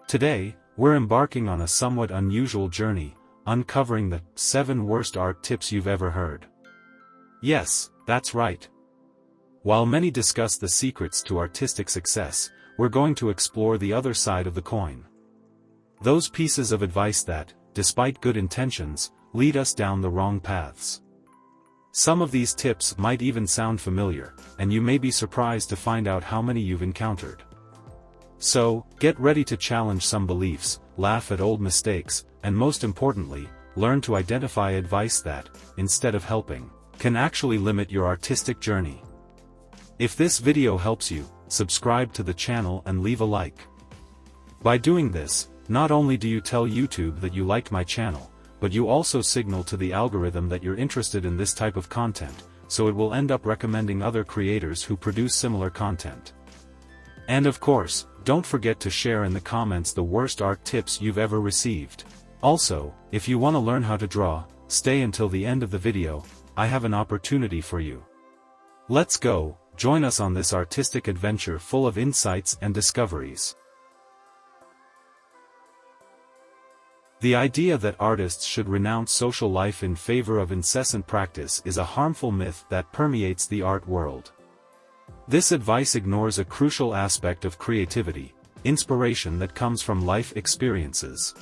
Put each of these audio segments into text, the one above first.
Today, we're embarking on a somewhat unusual journey, uncovering the 7 worst art tips you've ever heard. Yes, that's right. While many discuss the secrets to artistic success, we're going to explore the other side of the coin. Those pieces of advice that, despite good intentions, lead us down the wrong paths. Some of these tips might even sound familiar, and you may be surprised to find out how many you've encountered. So, get ready to challenge some beliefs, laugh at old mistakes, and most importantly, learn to identify advice that, instead of helping, can actually limit your artistic journey. If this video helps you, subscribe to the channel and leave a like. By doing this, not only do you tell YouTube that you liked my channel, but you also signal to the algorithm that you're interested in this type of content, so it will end up recommending other creators who produce similar content. And of course, don't forget to share in the comments the worst art tips you've ever received. Also, if you want to learn how to draw, stay until the end of the video, I have an opportunity for you. Let's go, join us on this artistic adventure full of insights and discoveries. The idea that artists should renounce social life in favor of incessant practice is a harmful myth that permeates the art world. This advice ignores a crucial aspect of creativity, inspiration that comes from life experiences.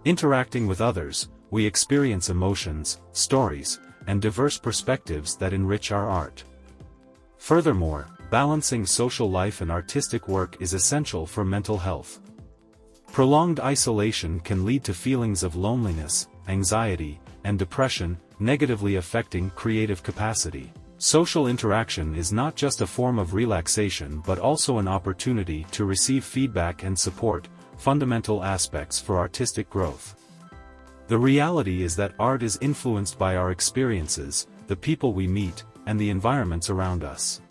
Interacting with others, we experience emotions, stories, and diverse perspectives that enrich our art. Furthermore, balancing social life and artistic work is essential for mental health. Prolonged isolation can lead to feelings of loneliness, anxiety, and depression, negatively affecting creative capacity. Social interaction is not just a form of relaxation but also an opportunity to receive feedback and support, fundamental aspects for artistic growth. The reality is that art is influenced by our experiences, the people we meet, and the environments around us.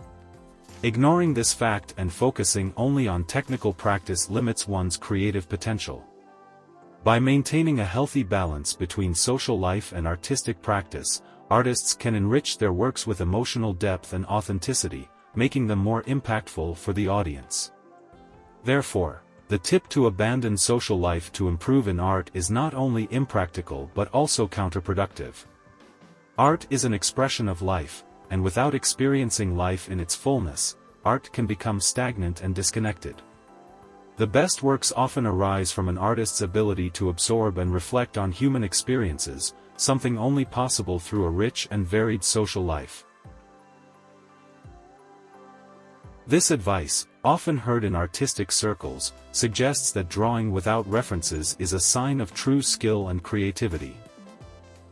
Ignoring this fact and focusing only on technical practice limits one's creative potential. By maintaining a healthy balance between social life and artistic practice, artists can enrich their works with emotional depth and authenticity, making them more impactful for the audience. Therefore, the tip to abandon social life to improve in art is not only impractical but also counterproductive. Art is an expression of life, and without experiencing life in its fullness, art can become stagnant and disconnected. The best works often arise from an artist's ability to absorb and reflect on human experiences, something only possible through a rich and varied social life. This advice, often heard in artistic circles, suggests that drawing without references is a sign of true skill and creativity.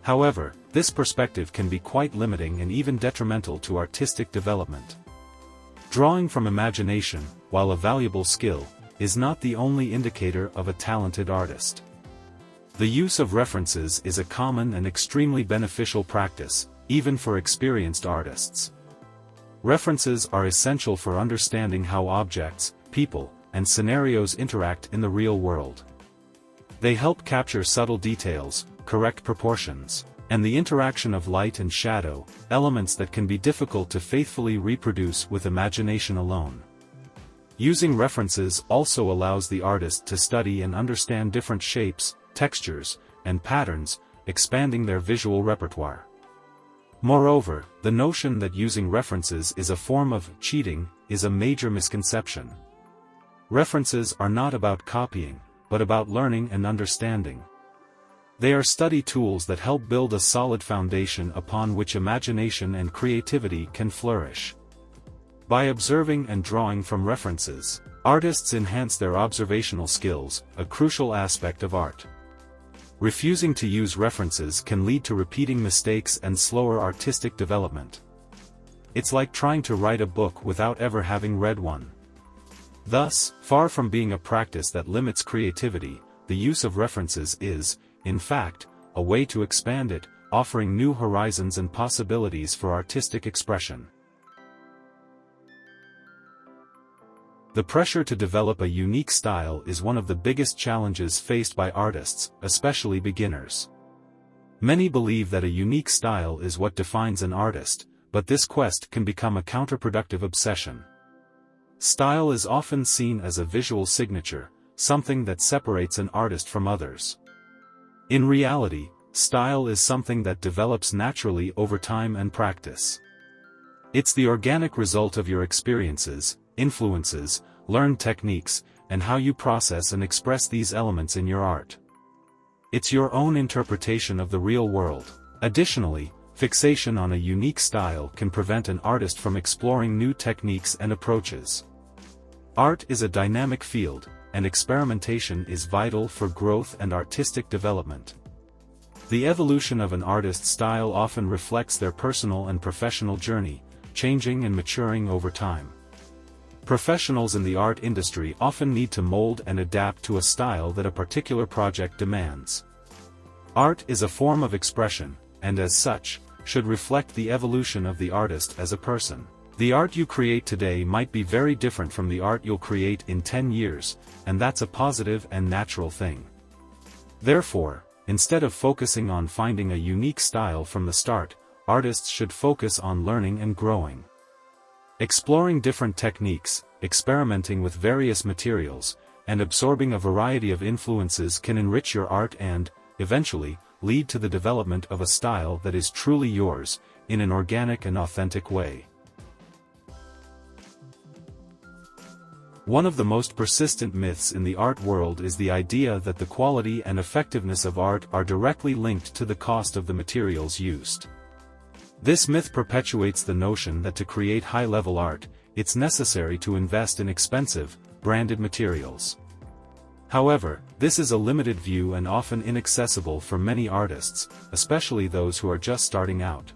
However, this perspective can be quite limiting and even detrimental to artistic development. Drawing from imagination, while a valuable skill, is not the only indicator of a talented artist. The use of references is a common and extremely beneficial practice, even for experienced artists. References are essential for understanding how objects, people, and scenarios interact in the real world. They help capture subtle details, correct proportions, and the interaction of light and shadow, elements that can be difficult to faithfully reproduce with imagination alone. Using references also allows the artist to study and understand different shapes, textures, and patterns, expanding their visual repertoire. Moreover, the notion that using references is a form of cheating is a major misconception. References are not about copying, but about learning and understanding. They are study tools that help build a solid foundation upon which imagination and creativity can flourish. By observing and drawing from references, artists enhance their observational skills, a crucial aspect of art. Refusing to use references can lead to repeating mistakes and slower artistic development. It's like trying to write a book without ever having read one. Thus, far from being a practice that limits creativity, the use of references is, in fact, a way to expand it, offering new horizons and possibilities for artistic expression. The pressure to develop a unique style is one of the biggest challenges faced by artists, especially beginners. Many believe that a unique style is what defines an artist, but this quest can become a counterproductive obsession. Style is often seen as a visual signature, something that separates an artist from others. In reality, style is something that develops naturally over time and practice. It's the organic result of your experiences, influences, learned techniques, and how you process and express these elements in your art. It's your own interpretation of the real world. Additionally, fixation on a unique style can prevent an artist from exploring new techniques and approaches. Art is a dynamic field, and experimentation is vital for growth and artistic development. The evolution of an artist's style often reflects their personal and professional journey, changing and maturing over time. Professionals in the art industry often need to mold and adapt to a style that a particular project demands. Art is a form of expression, and as such, should reflect the evolution of the artist as a person. The art you create today might be very different from the art you'll create in 10 years, and that's a positive and natural thing. Therefore, instead of focusing on finding a unique style from the start, artists should focus on learning and growing. Exploring different techniques, experimenting with various materials, and absorbing a variety of influences can enrich your art and, eventually, lead to the development of a style that is truly yours, in an organic and authentic way. One of the most persistent myths in the art world is the idea that the quality and effectiveness of art are directly linked to the cost of the materials used. This myth perpetuates the notion that to create high-level art, it's necessary to invest in expensive, branded materials. However, this is a limited view and often inaccessible for many artists, especially those who are just starting out.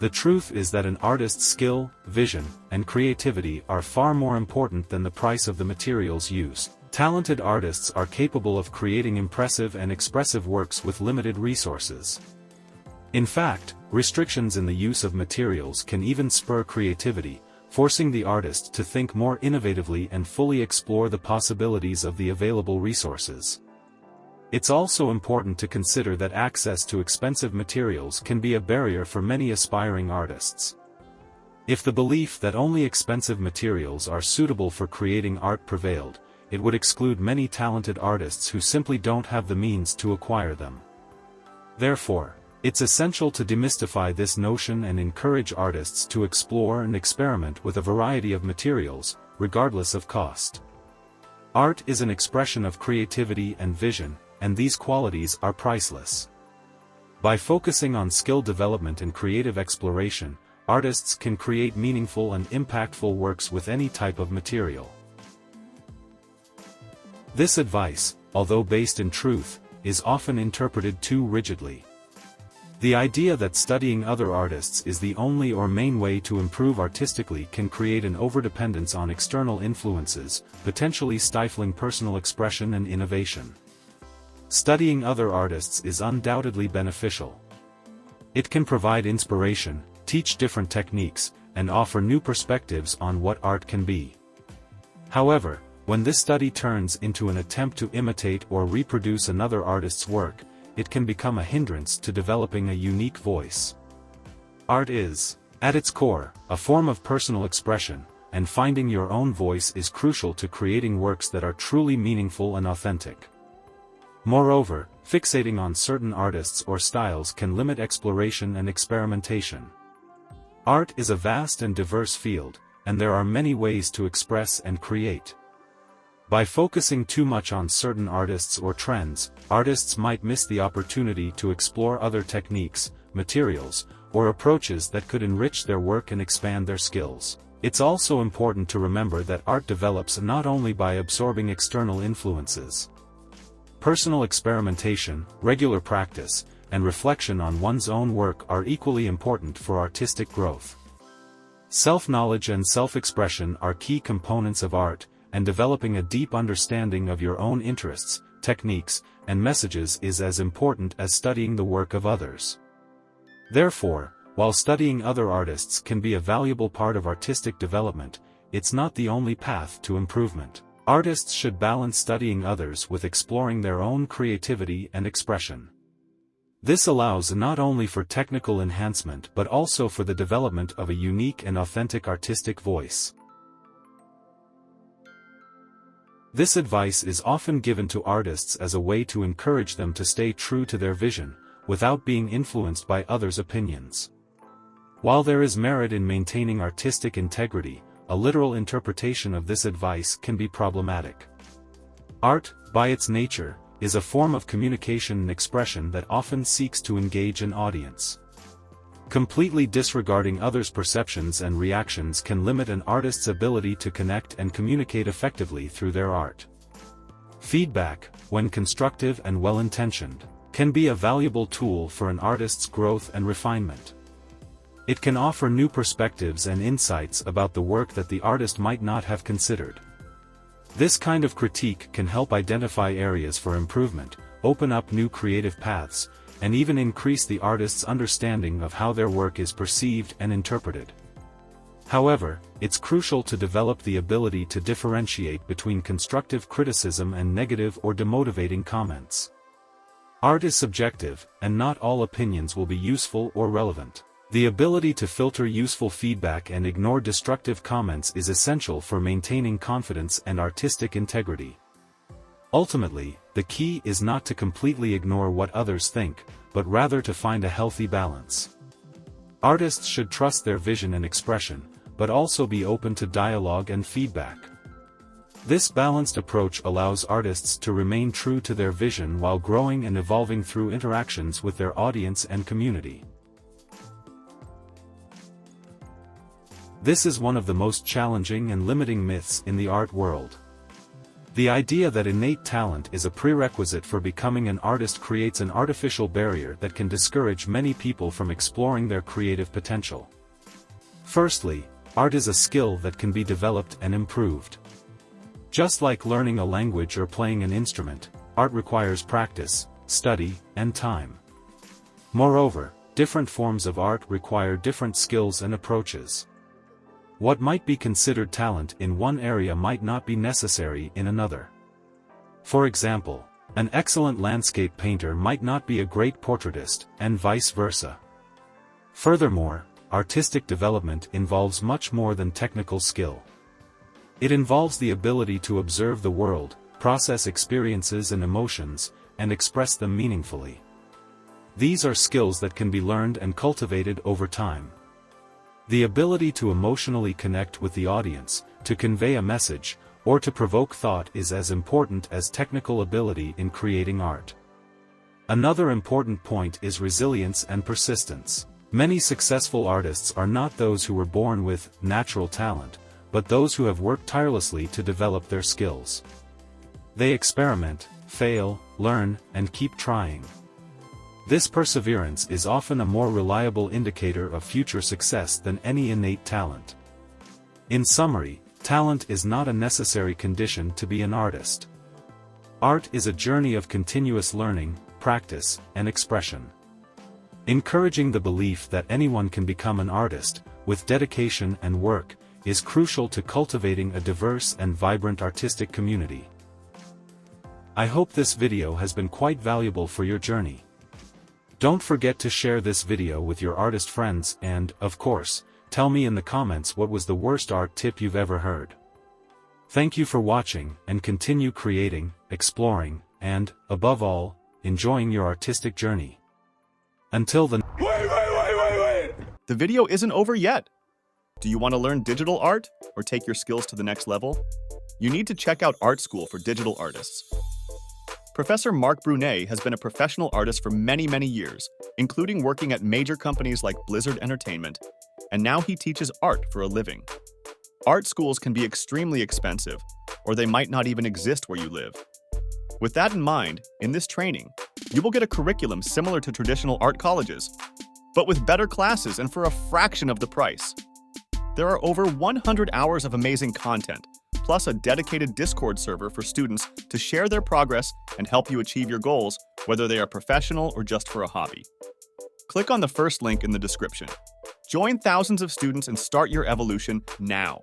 The truth is that an artist's skill, vision, and creativity are far more important than the price of the materials used. Talented artists are capable of creating impressive and expressive works with limited resources. In fact, restrictions in the use of materials can even spur creativity, forcing the artist to think more innovatively and fully explore the possibilities of the available resources. It's also important to consider that access to expensive materials can be a barrier for many aspiring artists. If the belief that only expensive materials are suitable for creating art prevailed, it would exclude many talented artists who simply don't have the means to acquire them. Therefore, it's essential to demystify this notion and encourage artists to explore and experiment with a variety of materials, regardless of cost. Art is an expression of creativity and vision, and these qualities are priceless. By focusing on skill development and creative exploration, artists can create meaningful and impactful works with any type of material. This advice, although based in truth, is often interpreted too rigidly. The idea that studying other artists is the only or main way to improve artistically can create an overdependence on external influences, potentially stifling personal expression and innovation. Studying other artists is undoubtedly beneficial. It can provide inspiration, teach different techniques, and offer new perspectives on what art can be. However, when this study turns into an attempt to imitate or reproduce another artist's work, it can become a hindrance to developing a unique voice. Art is, at its core, a form of personal expression, and finding your own voice is crucial to creating works that are truly meaningful and authentic. Moreover, fixating on certain artists or styles can limit exploration and experimentation. Art is a vast and diverse field, and there are many ways to express and create. By focusing too much on certain artists or trends, artists might miss the opportunity to explore other techniques, materials, or approaches that could enrich their work and expand their skills. It's also important to remember that art develops not only by absorbing external influences. Personal experimentation, regular practice, and reflection on one's own work are equally important for artistic growth. Self-knowledge and self-expression are key components of art, and developing a deep understanding of your own interests, techniques, and messages is as important as studying the work of others. Therefore, while studying other artists can be a valuable part of artistic development, it's not the only path to improvement. Artists should balance studying others with exploring their own creativity and expression. This allows not only for technical enhancement but also for the development of a unique and authentic artistic voice. This advice is often given to artists as a way to encourage them to stay true to their vision, without being influenced by others' opinions. While there is merit in maintaining artistic integrity, a literal interpretation of this advice can be problematic. Art, by its nature, is a form of communication and expression that often seeks to engage an audience. Completely disregarding others' perceptions and reactions can limit an artist's ability to connect and communicate effectively through their art. Feedback, when constructive and well-intentioned, can be a valuable tool for an artist's growth and refinement. It can offer new perspectives and insights about the work that the artist might not have considered. This kind of critique can help identify areas for improvement, open up new creative paths, and even increase the artist's understanding of how their work is perceived and interpreted. However, it's crucial to develop the ability to differentiate between constructive criticism and negative or demotivating comments. Art is subjective, and not all opinions will be useful or relevant. The ability to filter useful feedback and ignore destructive comments is essential for maintaining confidence and artistic integrity. Ultimately, the key is not to completely ignore what others think, but rather to find a healthy balance. Artists should trust their vision and expression, but also be open to dialogue and feedback. This balanced approach allows artists to remain true to their vision while growing and evolving through interactions with their audience and community. This is one of the most challenging and limiting myths in the art world. The idea that innate talent is a prerequisite for becoming an artist creates an artificial barrier that can discourage many people from exploring their creative potential. Firstly, art is a skill that can be developed and improved. Just like learning a language or playing an instrument, art requires practice, study, and time. Moreover, different forms of art require different skills and approaches. What might be considered talent in one area might not be necessary in another. For example, an excellent landscape painter might not be a great portraitist, and vice versa. Furthermore, artistic development involves much more than technical skill. It involves the ability to observe the world, process experiences and emotions, and express them meaningfully. These are skills that can be learned and cultivated over time. The ability to emotionally connect with the audience, to convey a message, or to provoke thought is as important as technical ability in creating art. Another important point is resilience and persistence. Many successful artists are not those who were born with natural talent, but those who have worked tirelessly to develop their skills. They experiment, fail, learn, and keep trying. This perseverance is often a more reliable indicator of future success than any innate talent. In summary, talent is not a necessary condition to be an artist. Art is a journey of continuous learning, practice, and expression. Encouraging the belief that anyone can become an artist, with dedication and work, is crucial to cultivating a diverse and vibrant artistic community. I hope this video has been quite valuable for your journey. Don't forget to share this video with your artist friends and, of course, tell me in the comments what was the worst art tip you've ever heard. Thank you for watching, and continue creating, exploring, and, above all, enjoying your artistic journey. Until the Wait! The video isn't over yet. Do you want to learn digital art or take your skills to the next level? You need to check out Art School for Digital Artists. Professor Mark Brunet has been a professional artist for many years, including working at major companies like Blizzard Entertainment, and now he teaches art for a living. Art schools can be extremely expensive, or they might not even exist where you live. With that in mind, in this training, you will get a curriculum similar to traditional art colleges, but with better classes and for a fraction of the price. There are over 100 hours of amazing content, plus a dedicated Discord server for students to share their progress and help you achieve your goals, whether they are professional or just for a hobby. Click on the first link in the description. Join thousands of students and start your evolution now.